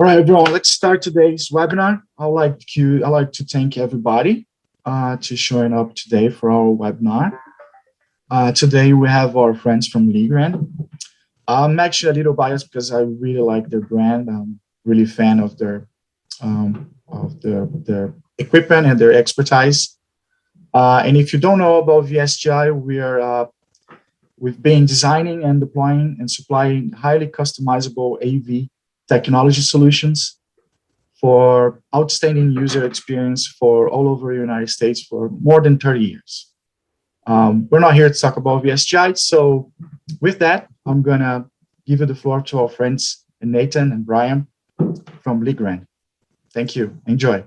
All right, everyone, let's start today's webinar. I like to thank everybody to showing up today for our webinar. Today we have our friends from Legrand. I'm actually a little biased because I really like their brand. I'm really a fan of their equipment and their expertise. And if you don't know about VSGI, we've been designing and deploying and supplying highly customizable AV technology solutions for outstanding user experience for all over the United States for more than 30 years. We're not here to talk about VSGI, so with that, I'm gonna give you the floor to our friends Nathan and Brian from Legrand. Thank you. Enjoy.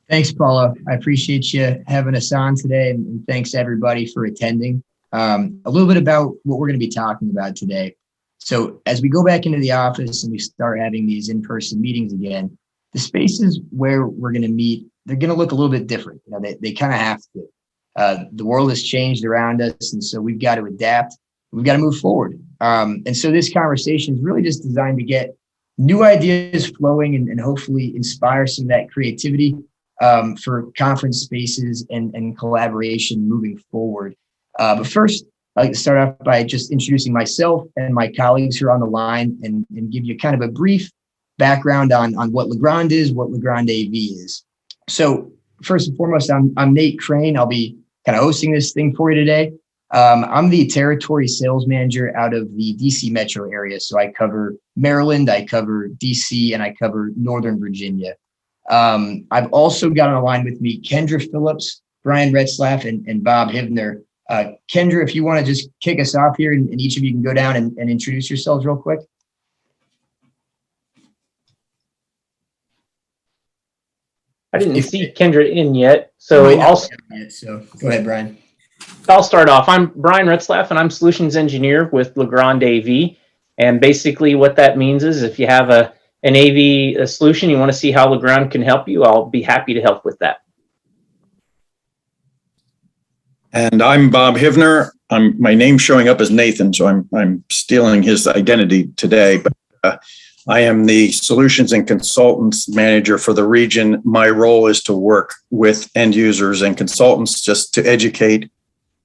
Thanks, Paulo. I appreciate you having us on today, and thanks everybody for attending. A little bit about what we're going to be talking about today. So as we go back into the office and we start having these in-person meetings again, the spaces where we're going to meet, they're going to look a little bit different. You know, they kind of have to. The world has changed around us, and so we've got to adapt. We've got to move forward. And so this conversation is really just designed to get new ideas flowing and hopefully inspire some of that creativity for conference spaces and collaboration moving forward. But first, I'd like to start off by just introducing myself and my colleagues who are on the line and give you kind of a brief background on what Legrand is, what Legrand AV is. So first and foremost, I'm Nate Crane. I'll be kind of hosting this thing for you today. I'm the territory sales manager out of the DC metro area. So I cover Maryland, I cover DC, and I cover Northern Virginia. I've also got on the line with me Kendra Phillips, Brian Retzlaff, and Bob Hivner. Kendra, if you want to just kick us off here and each of you can go down and introduce yourselves real quick. I didn't see Kendra in yet, so go ahead, Brian. I'll start off. I'm Brian Retzlaff, and I'm Solutions Engineer with Legrand AV. And basically what that means is if you have an AV solution, you want to see how Legrand can help you, I'll be happy to help with that. And I'm Bob Hivner. My name's showing up as Nathan, so I'm stealing his identity today. But I am the Solutions and Consultants Manager for the region. My role is to work with end users and consultants just to educate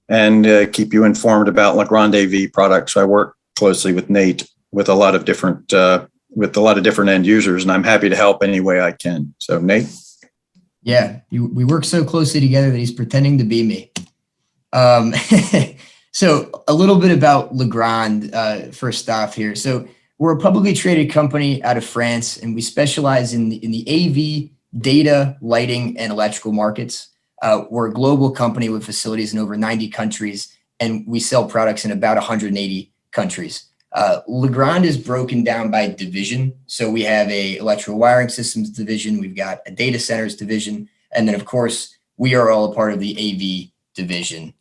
and keep you informed about Legrand AV products. I work closely with Nate with a lot of different end users, and I'm happy to help any way I can. So Nate? Yeah, we work so closely together that he's pretending to be me. So a little bit about Legrand first off here. So we're a publicly traded company out of France, and we specialize in the AV, data, lighting, and electrical markets. We're a global company with facilities in over 90 countries, and we sell products in about 180 countries. Legrand is broken down by division. So we have a electrical wiring systems division, we've got a data centers division, and then of course we are all a part of the AV division.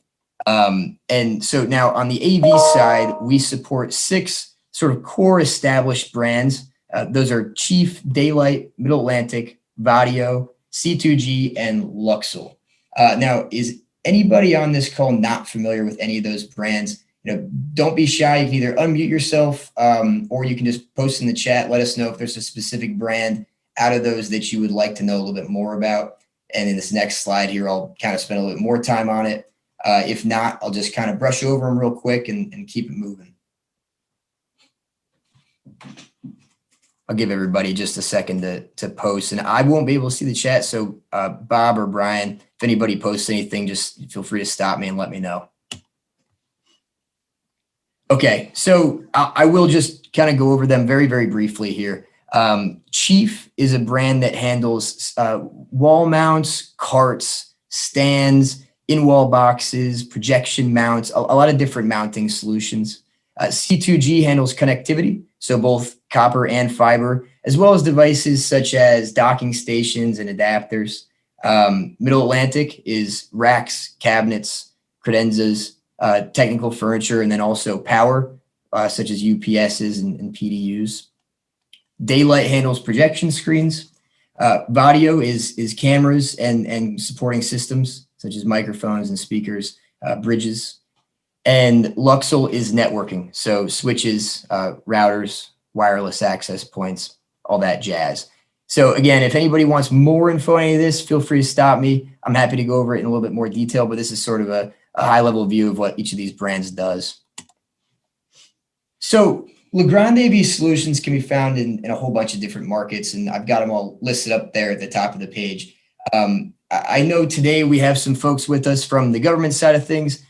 And so now on the AV side, we support 6 sort of core established brands. Those are Chief, Daylight, Middle Atlantic, Vadio, C2g, and Luxel. Now, is anybody on this call not familiar with any of those brands? You know, don't be shy. You can either unmute yourself or you can just post in the chat. Let us know if there's a specific brand out of those that you would like to know a little bit more about. And in this next slide here, I'll kind of spend a little bit more time on it. If not, I'll just kind of brush over them real quick and keep it moving. I'll give everybody just a second to post, and I won't be able to see the chat. So Bob or Brian, if anybody posts anything, just feel free to stop me and let me know. Okay, so I will just kind of go over them very, very briefly here. Chief is a brand that handles wall mounts, carts, stands, in-wall boxes, projection mounts, a lot of different mounting solutions. C2g handles connectivity, so both copper and fiber, as well as devices such as docking stations and adapters. Middle Atlantic is racks, cabinets, credenzas, technical furniture, and then also power, such as UPSs and PDUs. Daylight handles projection screens. Vadio is cameras and supporting systems, such as microphones and speakers, bridges. And Luxel is networking, so switches, routers, wireless access points. all that jazz. So again, if anybody wants more info on any of this, feel free to stop me. I'm happy to go over it in a little bit more detail, but this is sort of a high level view of what each of these brands does. So Legrand AV solutions can be found in a whole bunch of different markets, and I've got them all listed up there at the top of the page. I know today we have some folks with us from the government side of things,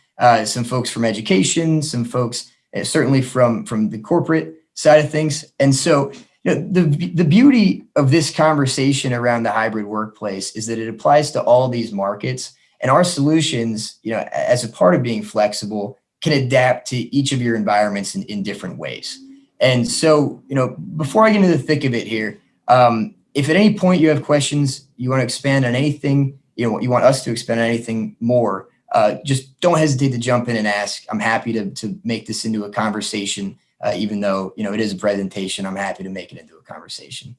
some folks from education, some folks certainly from the corporate side of things. And so the beauty of this conversation around the hybrid workplace is that it applies to all these markets, and our solutions, as a part of being flexible, can adapt to each of your environments in different ways. And so, before I get into the thick of it here, if at any point you have questions, you want to expand on anything, you want us to expand on anything more, just don't hesitate to jump in and ask. I'm happy to make this into a conversation, even though, it is a presentation. I'm happy to make it into a conversation.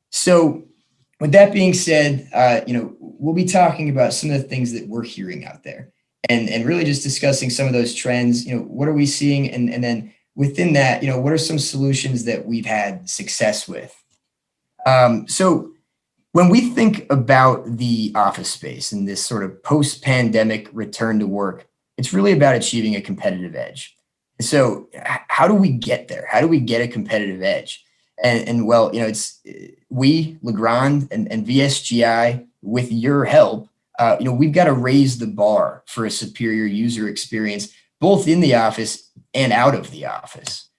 So with that being said, we'll be talking about some of the things that we're hearing out there and really just discussing some of those trends. What are we seeing? And then within that, what are some solutions that we've had success with? So when we think about the office space and this sort of post-pandemic return to work, it's really about achieving a competitive edge. So how do we get there? How do we get a competitive edge? And well, it's we, Legrand and VSGI, with your help, we've got to raise the bar for a superior user experience, both in the office and out of the office.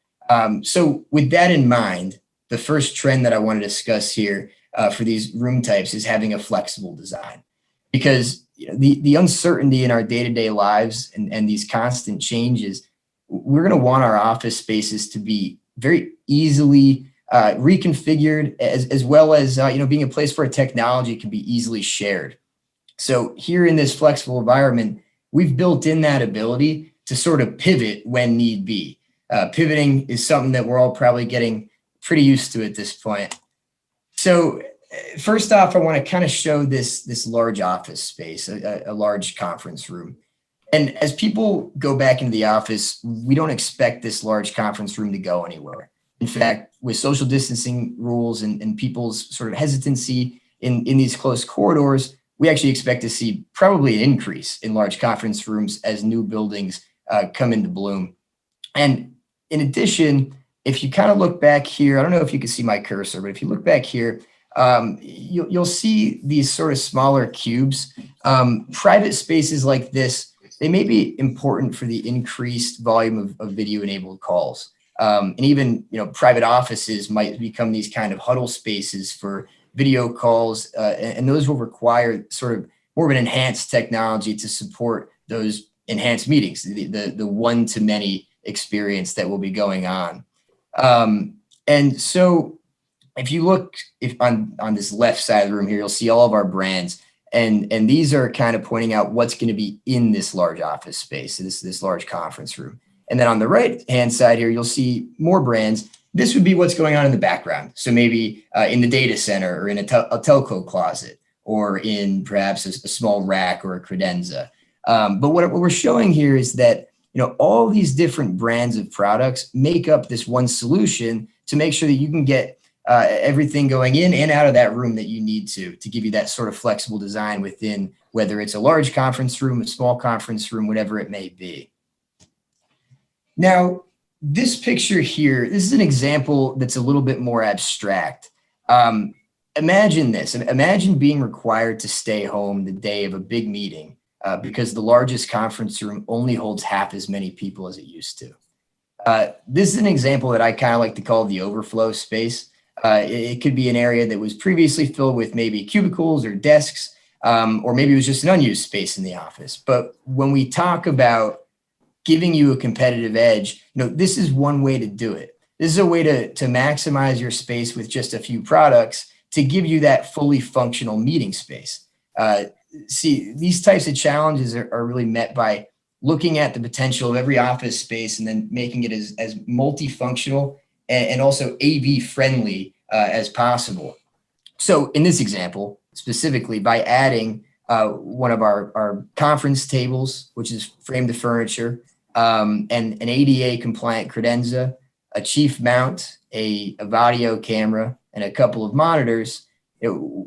So with that in mind, the first trend that I want to discuss here for these room types is having a flexible design, because the uncertainty in our day-to-day lives and these constant changes, we're going to want our office spaces to be very easily reconfigured, as well as being a place where technology can be easily shared. So here in this flexible environment, we've built in that ability to sort of pivot when need be. Pivoting is something that we're all probably getting pretty used to at this point. So first off, I want to kind of show this large office space, a large conference room. And as people go back into the office, we don't expect this large conference room to go anywhere. In fact, with social distancing rules and people's sort of hesitancy in these close corridors, we actually expect to see probably an increase in large conference rooms as new buildings come into bloom. And in addition, if you kind of look back here, I don't know if you can see my cursor, but if you look back here, you'll see these sort of smaller cubes. Private spaces like this, they may be important for the increased volume of video-enabled calls. And even, private offices might become these kind of huddle spaces for video calls, and those will require sort of more of an enhanced technology to support those enhanced meetings, the one-to-many experience that will be going on. And so if you look on this left side of the room here, you'll see all of our brands, and these are kind of pointing out what's going to be in this large office space, this large conference room. And then on the right-hand side here, you'll see more brands. This would be what's going on in the background. So maybe in the data center or in a telco closet or in perhaps a small rack or a credenza. But what we're showing here is that, all these different brands of products make up this one solution to make sure that you can get everything going in and out of that room that you need to give you that sort of flexible design within, whether it's a large conference room, a small conference room, whatever it may be. Now, this picture here, this is an example that's a little bit more abstract. Imagine this. Imagine being required to stay home the day of a big meeting because the largest conference room only holds half as many people as it used to. This is an example that I kind of like to call the overflow space. It could be an area that was previously filled with maybe cubicles or desks, or maybe it was just an unused space in the office. But when we talk about giving you a competitive edge, this is one way to do it. This is a way to maximize your space with just a few products to give you that fully functional meeting space. See, these types of challenges are really met by looking at the potential of every office space and then making it as multifunctional and also AV friendly as possible. So in this example, specifically by adding one of our conference tables, which is framed to furniture, and an ADA compliant credenza, a chief mount, a video camera, and a couple of monitors,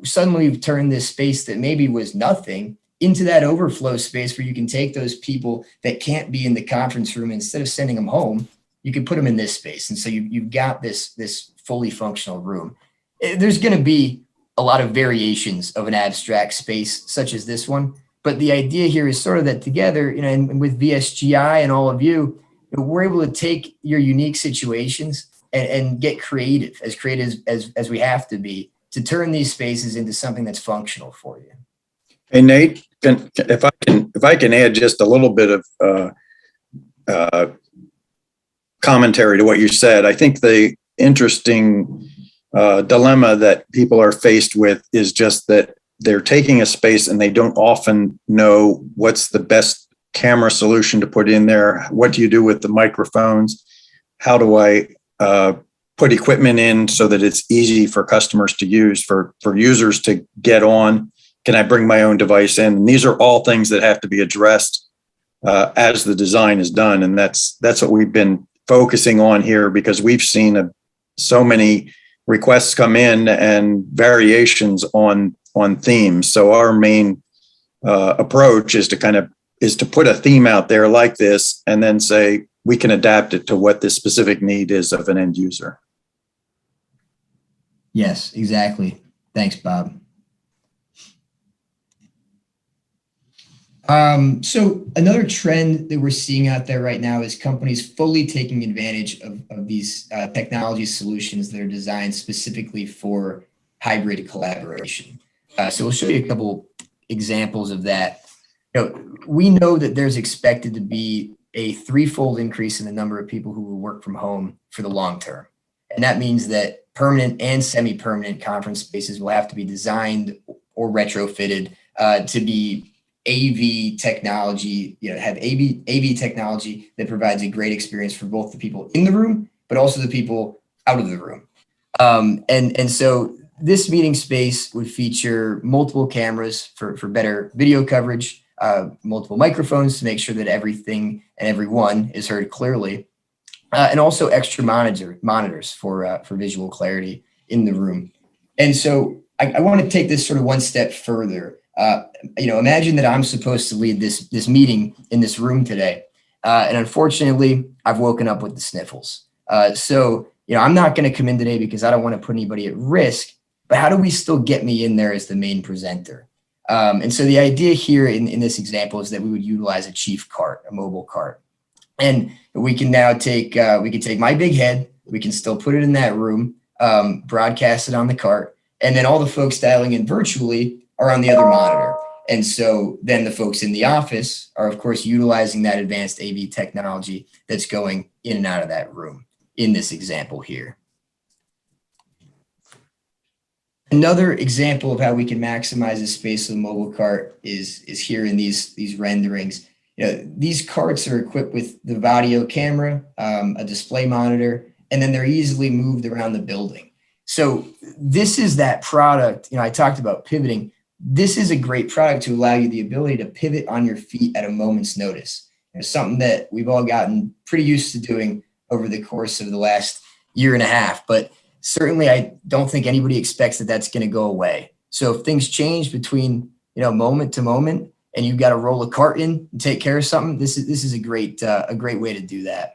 suddenly we've turned this space that maybe was nothing into that overflow space where you can take those people that can't be in the conference room. Instead of sending them home, you can put them in this space. And so you've got this fully functional room. There's going to be a lot of variations of an abstract space such as this one. But the idea here is sort of that together, and with VSGI and all of you, we're able to take your unique situations and get creative as we have to be to turn these spaces into something that's functional for you. Hey, Nate, if I can add just a little bit of commentary to what you said. I think the interesting dilemma that people are faced with is just that they're taking a space and they don't often know what's the best camera solution to put in there. What do you do with the microphones? How do I put equipment in so that it's easy for customers to use, for users to get on? Can I bring my own device in? And these are all things that have to be addressed as the design is done. And that's what we've been focusing on here, because we've seen so many requests come in and variations on themes. So our main approach is to put a theme out there like this and then say we can adapt it to what the specific need is of an end user. Yes, exactly. Thanks, Bob. So another trend that we're seeing out there right now is companies fully taking advantage of these technology solutions that are designed specifically for hybrid collaboration. So we'll show you a couple examples of that. We know that there's expected to be a threefold increase in the number of people who will work from home for the long term. And that means that permanent and semi-permanent conference spaces will have to be designed or retrofitted to be AV technology, have AV technology that provides a great experience for both the people in the room, but also the people out of the room. And so this meeting space would feature multiple cameras for better video coverage, multiple microphones to make sure that everything and everyone is heard clearly, and also extra monitors for visual clarity in the room. And so I want to take this sort of one step further. Imagine that I'm supposed to lead this meeting in this room today. And unfortunately, I've woken up with the sniffles. So I'm not going to come in today because I don't want to put anybody at risk, but how do we still get me in there as the main presenter? And so the idea here in this example is that we would utilize a chief cart, a mobile cart. And we can now take my big head, we can still put it in that room, broadcast it on the cart, and then all the folks dialing in virtually are on the other monitor. And so then the folks in the office are, of course, utilizing that advanced AV technology that's going in and out of that room in this example here. Another example of how we can maximize the space of the mobile cart is here in these renderings. These carts are equipped with the video camera, a display monitor, and then they're easily moved around the building. So this is that product, I talked about pivoting. This is a great product to allow you the ability to pivot on your feet at a moment's notice. It's something that we've all gotten pretty used to doing over the course of the last year and a half, but certainly I don't think anybody expects that that's going to go away. So if things change between, moment to moment, and you've got to roll a cart in and take care of something, this is a great way to do that.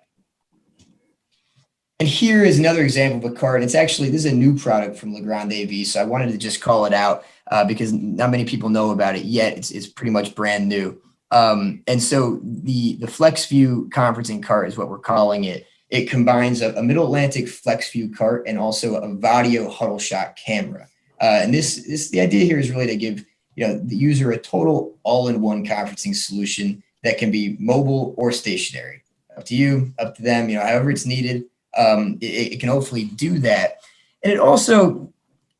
And here is another example of a cart. This is a new product from Legrand AV, so I wanted to just call it out because not many people know about it yet. It's pretty much brand new. And so the FlexView conferencing cart is what we're calling it. It combines a Middle Atlantic FlexView cart and also a Vadio huddle shot camera. And the idea here is really to give the user a total all-in-one conferencing solution that can be mobile or stationary. Up to you, up to them, however it's needed. It can hopefully do that. And it also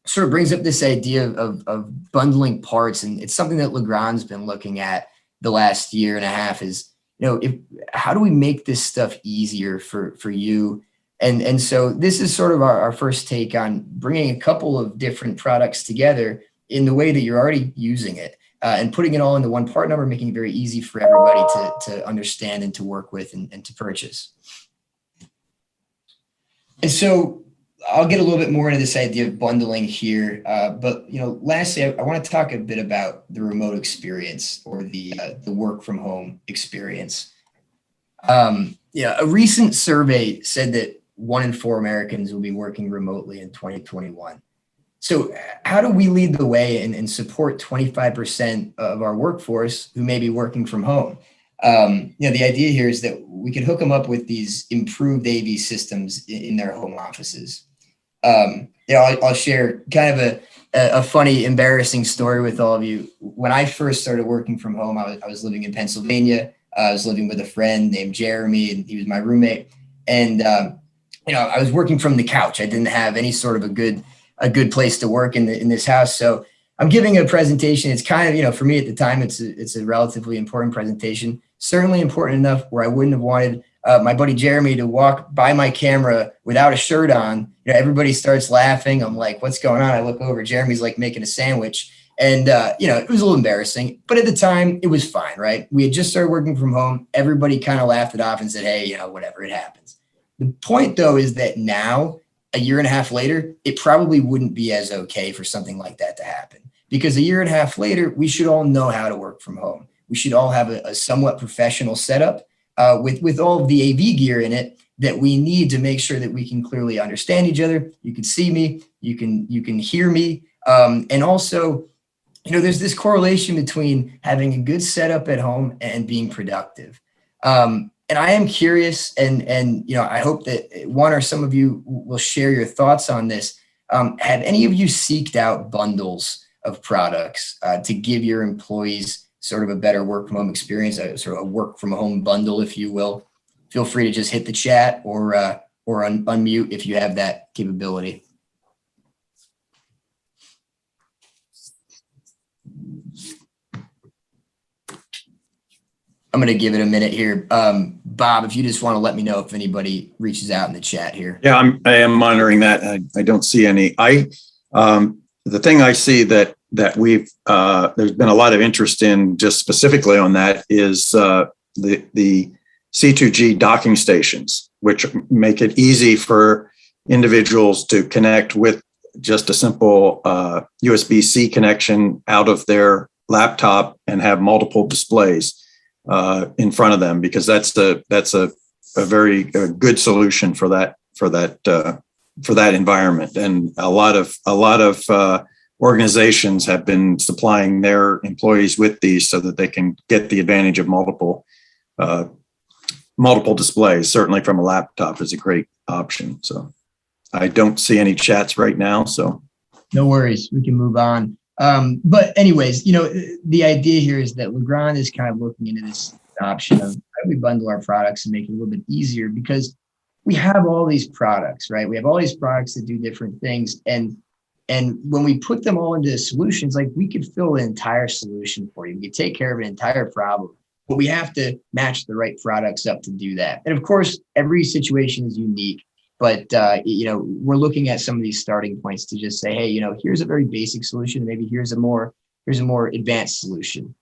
sort of brings up this idea of bundling parts. And it's something that Legrand's been looking at the last year and a half is, how do we make this stuff easier for you? And so this is sort of our first take on bringing a couple of different products together in the way that you're already using it and putting it all into one part number, making it very easy for everybody to understand and to work with and to purchase. And so I'll get a little bit more into this idea of bundling here. But, lastly, I want to talk a bit about the remote experience or the work from home experience. A recent survey said that 1 in 4 Americans will be working remotely in 2021. So how do we lead the way and support 25% of our workforce who may be working from home? The idea here is that we could hook them up with these improved AV systems in their home offices. I'll share kind of a funny, embarrassing story with all of you. When I first started working from home, I was living in Pennsylvania. I was living with a friend named Jeremy, and he was my roommate. And I was working from the couch. I didn't have any sort of a good place to work in this house. So I'm giving a presentation. It's kind of, for me at the time, it's a relatively important presentation. Certainly important enough where I wouldn't have wanted my buddy Jeremy to walk by my camera without a shirt on. Everybody starts laughing. I'm like, what's going on? I look over, Jeremy's like making a sandwich. And, it was a little embarrassing, but at the time it was fine, right? We had just started working from home. Everybody kind of laughed it off and said, hey, whatever, it happens. The point though, is that now, a year and a half later, it probably wouldn't be as okay for something like that to happen, because a year and a half later, we should all know how to work from home. We should all have a somewhat professional setup with all of the AV gear in it that we need to make sure that we can clearly understand each other. You can see me, you can hear me. And also, there's this correlation between having a good setup at home and being productive. And I am curious, and I hope that one or some of you will share your thoughts on this. Have any of you seeked out bundles of products to give your employees sort of a better work from home experience, sort of a work from home bundle, if you will? Feel free to just hit the chat or unmute if you have that capability. I'm going to give it a minute here. Bob, if you just want to let me know if anybody reaches out in the chat here. Yeah, I am monitoring that. I don't see any. The thing I see that we've there's been a lot of interest in, just specifically on that, is the C2g docking stations, which make it easy for individuals to connect with just a simple USB-C connection out of their laptop and have multiple displays in front of them, because that's a very good solution for that environment. And a lot of organizations have been supplying their employees with these so that they can get the advantage of multiple displays. Certainly from a laptop is a great option. So I don't see any chats right now, so no worries, we can move on. But anyways, the idea here is that Legrand is kind of looking into this option of how do we bundle our products and make it a little bit easier, because we have all these products, right? We have all these products that do different things. And when we put them all into solutions, like, we could fill an entire solution for you. We could take care of an entire problem, but we have to match the right products up to do that. And of course, every situation is unique. But, we're looking at some of these starting points to just say, hey, here's a very basic solution. Maybe here's a more advanced solution.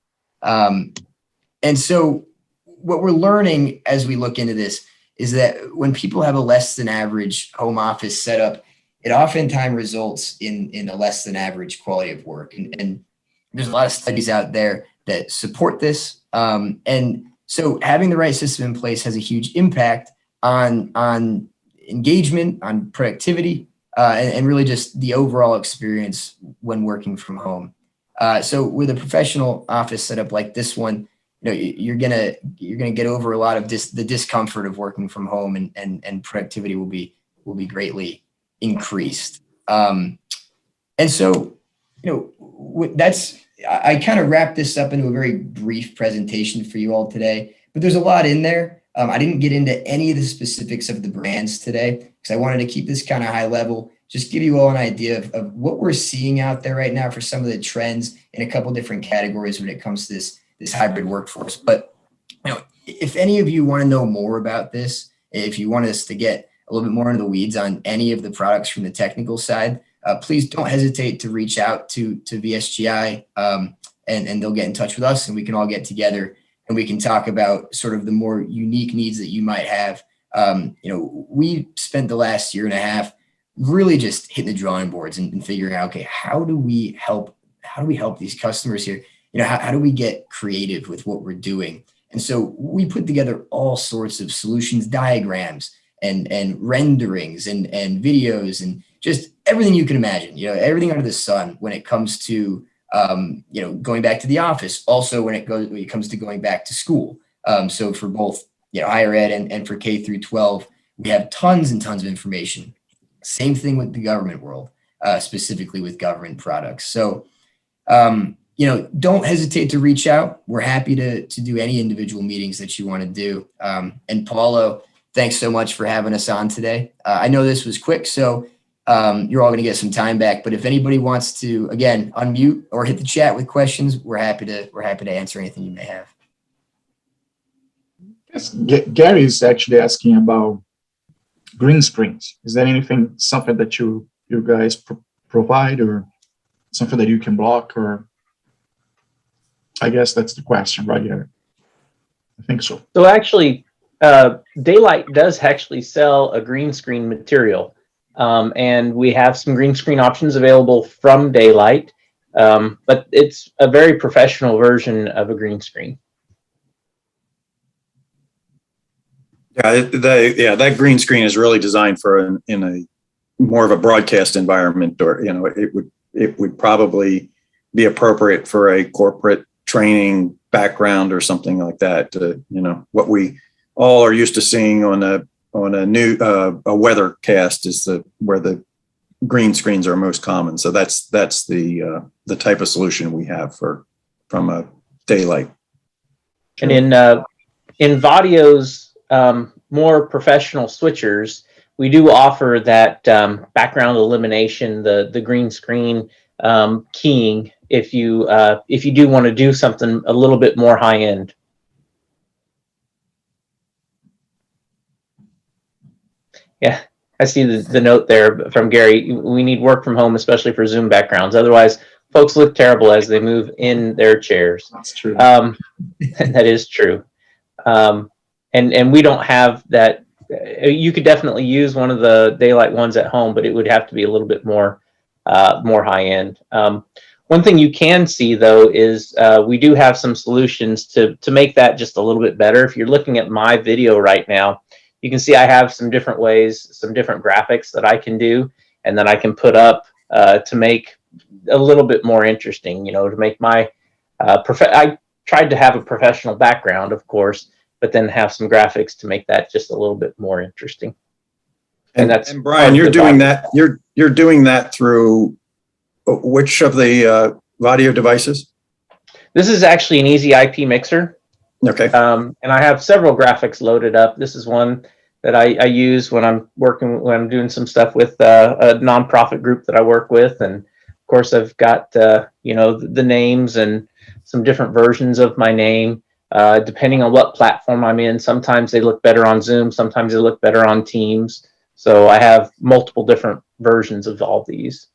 And so what we're learning as we look into this is that when people have a less than average home office setup, it oftentimes results in a less than average quality of work. And there's a lot of studies out there that support this. And so having the right system in place has a huge impact on engagement, on productivity, and really just the overall experience when working from home. So with a professional office setup like this one, you're gonna get over a lot of the discomfort of working from home, and productivity will be greatly increased. And so, I kind of wrapped this up into a very brief presentation for you all today, but there's a lot in there. I didn't get into any of the specifics of the brands today because I wanted to keep this kind of high level, just give you all an idea of what we're seeing out there right now for some of the trends in a couple different categories when it comes to this hybrid workforce. But if any of you want to know more about this, if you want us to get a little bit more into the weeds on any of the products from the technical side, please don't hesitate to reach out to VSGI, and they'll get in touch with us, and we can all get together and we can talk about sort of the more unique needs that you might have We spent the last year and a half really just hitting the drawing boards and figuring out, okay, how do we help these customers here? How do we get creative with what we're doing? And so we put together all sorts of solutions, diagrams and renderings and videos and just everything you can imagine, everything under the sun when it comes to, going back to the office, also when it comes to going back to school. So for both, higher ed and for K through 12, we have tons and tons of information. Same thing with the government world, specifically with government products. So, don't hesitate to reach out. We're happy to do any individual meetings that you want to do. And Paulo, thanks so much for having us on today. I know this was quick, so you're all going to get some time back. But if anybody wants to, again, unmute or hit the chat with questions, we're happy to answer anything you may have. Yes, Gary is actually asking about green screens. Is that something that you guys provide, or something that you can block? Or I guess that's the question right here. I think so. So actually, Daylight does actually sell a green screen material, and we have some green screen options available from Daylight, but it's a very professional version of a green screen. Yeah, that green screen is really designed for in a more of a broadcast environment, or it would probably be appropriate for a corporate training background or something like that. What we all are used to seeing on a weathercast is where the green screens are most common. So that's the type of solution we have from a Daylight. And in Vadio's more professional switchers, we do offer that background elimination, the green screen keying, if you do want to do something a little bit more high end. Yeah, I see the note there from Gary. We need work from home, especially for Zoom backgrounds. Otherwise, folks look terrible as they move in their chairs. That's true. That is true. And we don't have that. You could definitely use one of the Daylight ones at home, but it would have to be a little bit more high end. One thing you can see though is we do have some solutions to make that just a little bit better. If you're looking at my video right now, you can see I have some different ways, some different graphics that I can do, and then I can put up to make a little bit more interesting. To make my I tried to have a professional background, of course, but then have some graphics to make that just a little bit more interesting. And Brian, you're doing that. You're doing that through which of the audio devices? This is actually an easy IP mixer. Okay. And I have several graphics loaded up. This is one that I use when I'm doing some stuff with a nonprofit group that I work with, and of course I've got the names and some different versions of my name. Depending on what platform I'm in, sometimes they look better on Zoom, sometimes they look better on Teams. So I have multiple different versions of all these.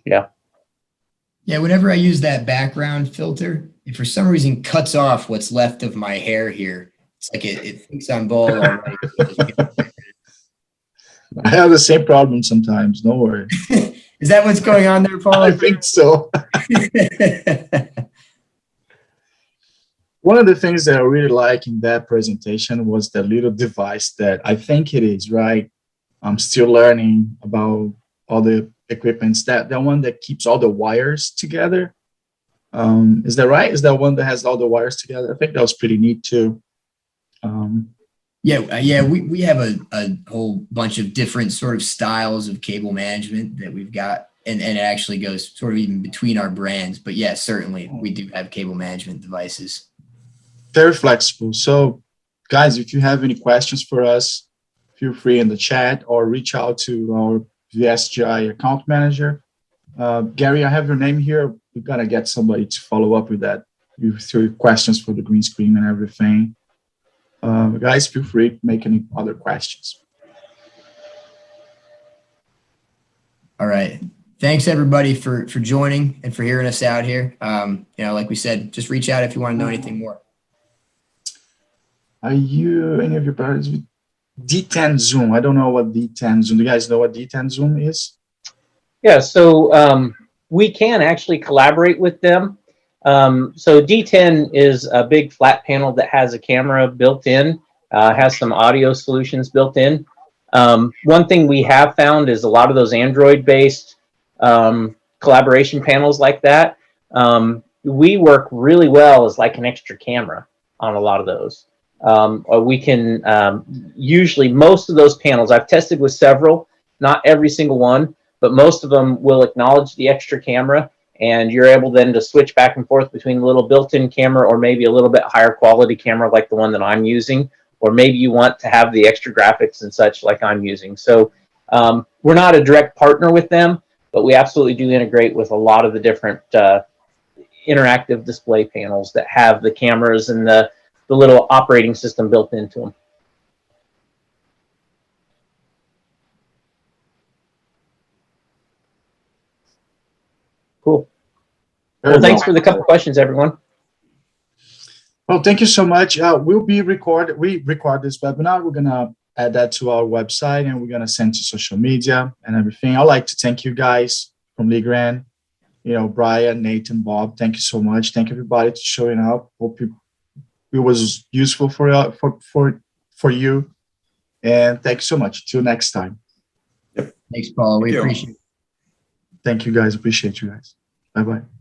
Yeah. Yeah, whenever I use that background filter, it for some reason cuts off what's left of my hair here. It's like it thinks I'm bald already. I have the same problem sometimes. No worry. Is that what's going on there, Paul? I think so. One of the things that I really like in that presentation was the little device that I think it is, right? I'm still learning about all the equipments. That one that keeps all the wires together. Is that right? Is that one that has all the wires together? I think that was pretty neat too. Yeah, we have a whole bunch of different sort of styles of cable management that we've got, and it actually goes sort of even between our brands. But yeah, certainly we do have cable management devices. Very flexible. So guys, if you have any questions for us, feel free in the chat or reach out to our VSGI account manager. Gary, I have your name here. We're going to get somebody to follow up with that. With your questions for the green screen and everything. Guys, feel free to make any other questions. All right. Thanks everybody for joining and for hearing us out here. Like we said, just reach out if you want to know anything more. Are you any of your partners with D10 Zoom? I don't know what D10 Zoom. Do you guys know what D10 Zoom is? Yeah, so we can actually collaborate with them. So D10 is a big flat panel that has a camera built in, has some audio solutions built in. One thing we have found is a lot of those Android-based collaboration panels like that, we work really well as like an extra camera on a lot of those. We can usually, most of those panels, I've tested with several, not every single one, but most of them will acknowledge the extra camera, and you're able then to switch back and forth between a little built-in camera or maybe a little bit higher quality camera like the one that I'm using, or maybe you want to have the extra graphics and such like I'm using. So we're not a direct partner with them, but we absolutely do integrate with a lot of the different interactive display panels that have the cameras and the little operating system built into them. Cool. Well, thanks for the couple questions, everyone. Well, thank you so much. We record this webinar. We're gonna add that to our website, and we're gonna send to social media and everything. I'd like to thank you guys from Legrand, Brian, Nathan, Bob. Thank you so much. Thank everybody for showing up. Hope it was useful for you. And thank you so much. Till next time. Thanks, Paul. We appreciate it. Thank you guys. Appreciate you guys. Bye-bye.